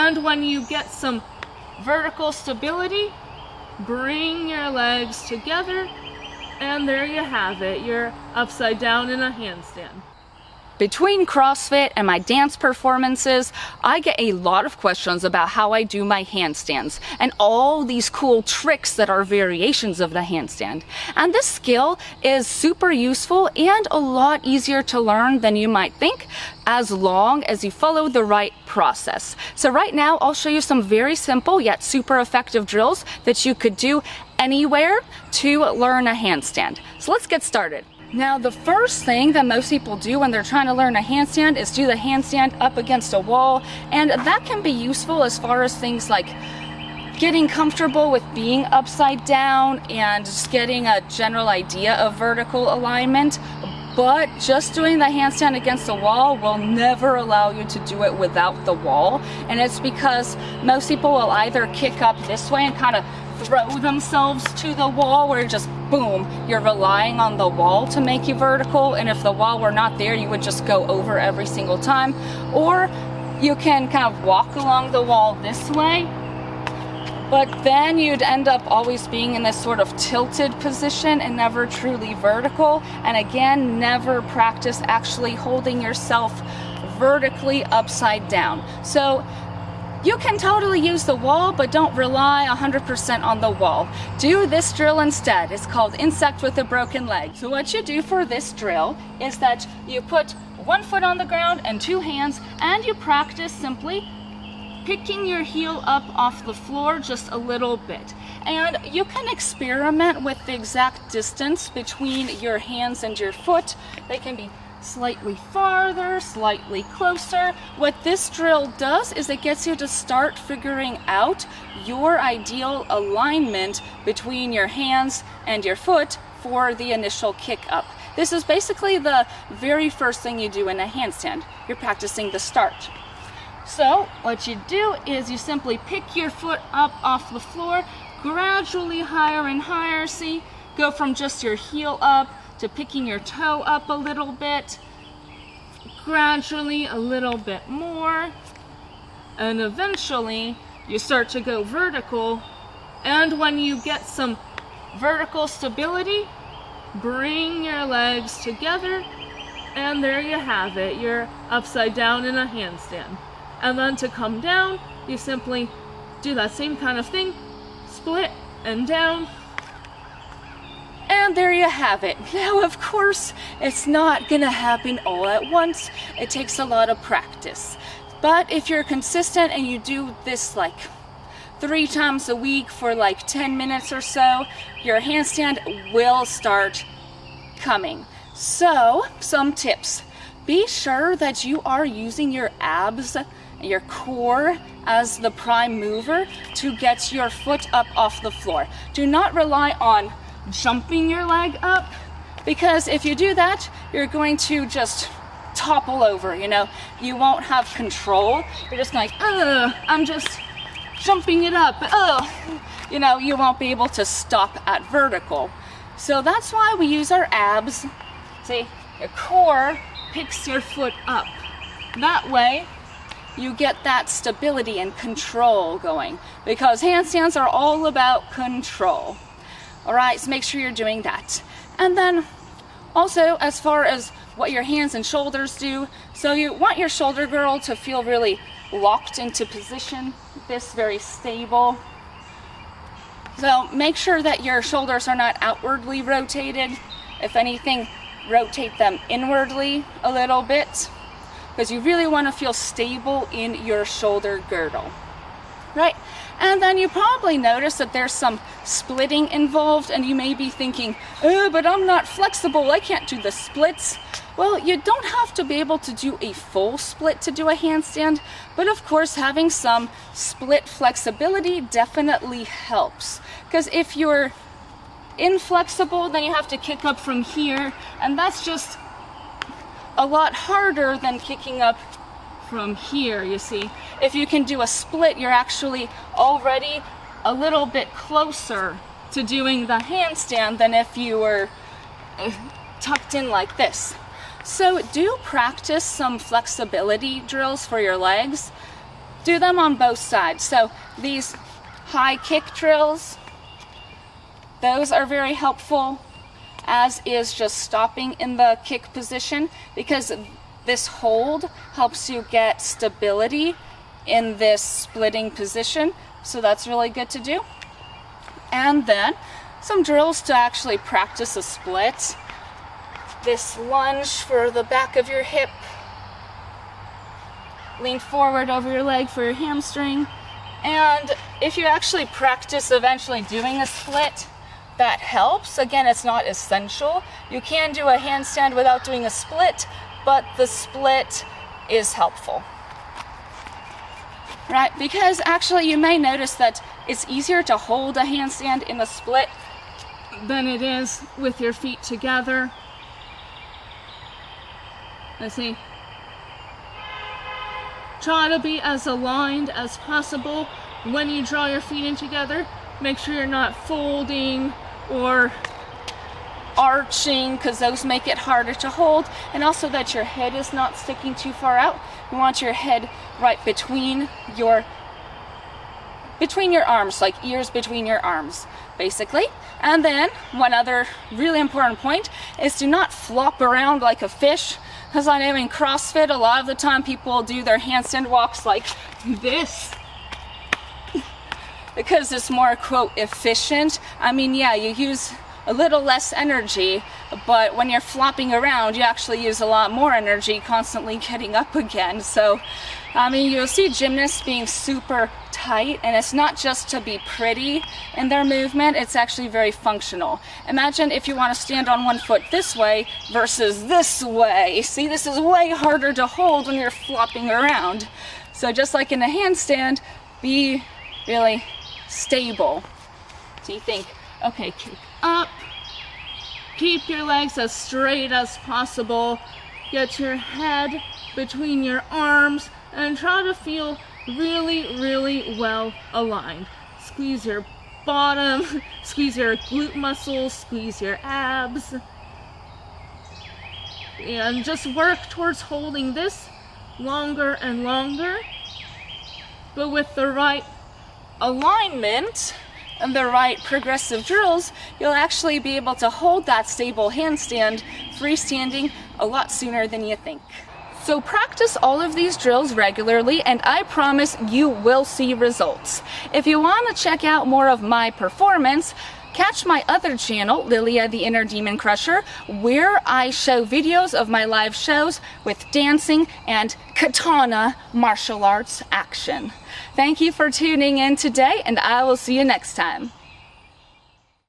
And when you get some vertical stability, bring your legs together, and there you have it. You're upside down in a handstand. Between CrossFit and my dance performances, I get a lot of questions about how I do my handstands and all these cool tricks that are variations of the handstand. And this skill is super useful and a lot easier to learn than you might think, as long as you follow the right process. So right now, I'll show you some very simple yet super effective drills that you could do anywhere to learn a handstand. So let's get started. Now, the first thing that most people do when they're trying to learn a handstand is do the handstand up against a wall, and that can be useful as far as things like getting comfortable with being upside down and just getting a general idea of vertical alignment. But just doing the handstand against the wall will never allow you to do it without the wall, and it's because most people will either kick up this way and kind of throw themselves to the wall, where just boom, you're relying on the wall to make you vertical, and if the wall were not there, you would just go over every single time. Or you can kind of walk along the wall this way, but then you'd end up always being in this sort of tilted position and never truly vertical, and again, never practice actually holding yourself vertically upside down. So you can totally use the wall, but don't rely 100% on the wall. Do this drill instead. It's called insect with a broken leg. So what you do for this drill is that you put one foot on the ground and two hands, and you practice simply picking your heel up off the floor just a little bit. And you can experiment with the exact distance between your hands and your foot. They can be slightly farther, slightly closer. What this drill does is it gets you to start figuring out your ideal alignment between your hands and your foot for the initial kick up. This is basically the very first thing you do in a handstand. You're practicing the start. So what you do is you simply pick your foot up off the floor, gradually higher and higher. See, go from just your heel up to picking your toe up a little bit, gradually a little bit more, and eventually you start to go vertical. And when you get some vertical stability, bring your legs together, and there you have it. You're upside down in a handstand. And then to come down, you simply do that same kind of thing, split and down. And there you have it. Now, of course, it's not gonna happen all at once. It takes a lot of practice. But if you're consistent and you do this like 3 times a week for like 10 minutes or so, your handstand will start coming. So, some tips. Be sure that you are using your abs, your core as the prime mover to get your foot up off the floor. Do not rely on jumping your leg up, because if you do that, you're going to just topple over, you know. You won't have control. You're just like, I'm just jumping it up. You know, you won't be able to stop at vertical. So that's why we use our abs. See, your core picks your foot up. That way, you get that stability and control going, because handstands are all about control. All right, so make sure you're doing that. And then also, as far as what your hands and shoulders do, so you want your shoulder girdle to feel really locked into position, this very stable. So make sure that your shoulders are not outwardly rotated. If anything, rotate them inwardly a little bit, because you really want to feel stable in your shoulder girdle. Right? And then you probably notice that there's some splitting involved, and you may be thinking, but I'm not flexible, I can't do the splits. Well, you don't have to be able to do a full split to do a handstand, but of course having some split flexibility definitely helps. Because if you're inflexible, then you have to kick up from here, and that's just a lot harder than kicking up from here, you see. If you can do a split, you're actually already a little bit closer to doing the handstand than if you were tucked in like this. So do practice some flexibility drills for your legs. do them on both sides. So these high kick drills, those are very helpful, as is just stopping in the kick position, because this hold helps you get stability in this splitting position. So that's really good to do. And then some drills to actually practice a split. This lunge for the back of your hip. Lean forward over your leg for your hamstring. And if you actually practice eventually doing a split, that helps. Again, it's not essential. You can do a handstand without doing a split, but the split is helpful. Right, because actually you may notice that it's easier to hold a handstand in a split than it is with your feet together. Let's see. Try to be as aligned as possible when you draw your feet in together. Make sure you're not folding or arching, because those make it harder to hold, and also that your head is not sticking too far out. You want your head right between your arms, like ears between your arms, basically. And then one other really important point is to not flop around like a fish, because I know in CrossFit a lot of the time people do their handstand walks like this, because it's more, quote, efficient. I mean, yeah, you use a little less energy, but when you're flopping around, you actually use a lot more energy constantly getting up again. So, I mean, you'll see gymnasts being super tight, and it's not just to be pretty in their movement, it's actually very functional. Imagine if you want to stand on one foot this way versus this way. See, this is way harder to hold when you're flopping around. So just like in a handstand, be really stable. So you think, okay, kick up, keep your legs as straight as possible, get your head between your arms, and try to feel really, really well aligned. Squeeze your bottom, squeeze your glute muscles, squeeze your abs, and just work towards holding this longer and longer. But with the right alignment and the right progressive drills, you'll actually be able to hold that stable handstand freestanding a lot sooner than you think. So practice all of these drills regularly, and I promise you will see results. If you want to check out more of my performance, catch my other channel, Lilia the Inner Demon Crusher, where I show videos of my live shows with dancing and katana martial arts action. Thank you for tuning in today, and I will see you next time.